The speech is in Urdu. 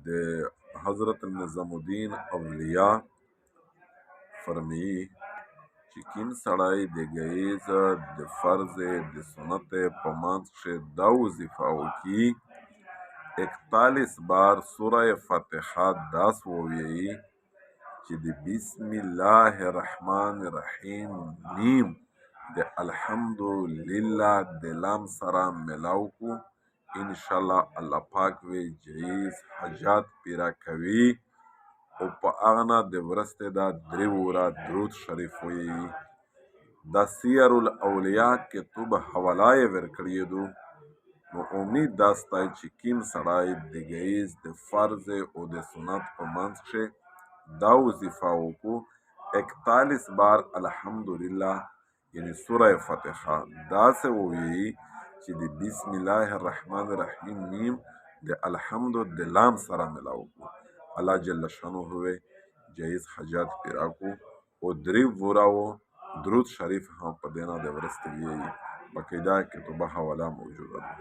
د حضرت نظام الدین اولیاء فرمایي چې کیم سړی د ګهیځ د فرض د سنت په منځ کښې دا وظیفه وکړي 41 بار سوره فاتحه داس ووایي چې د بسم الله الرحمن الرحیم نیم د الحمدلله د لام سره ملاو کړو انشاءالله الله پاک وی جایز حاجات پیرا کوي او په هغه نه د ورځې دا 3 واره درود شریف وایي دا سیر الاولیاء کتب حواله یې ورکړې دو نو امید دا سته چې کیم سړی د ګهیځ د فرض او د سنت په منځ کښې دا وظیفه وکړو 41 بار الحمدلله یعنی سوره فاتحه داسې ووایي چې د بسم الله الرحمن الرحیم نیم د الحمد د لام سره ملاو کړو الله جل شانه جایز حاجات پیرا کو او 3 وراو درود شریف هم په دینا د ورځې ویي باقاعده کتبه حواله موجوده ده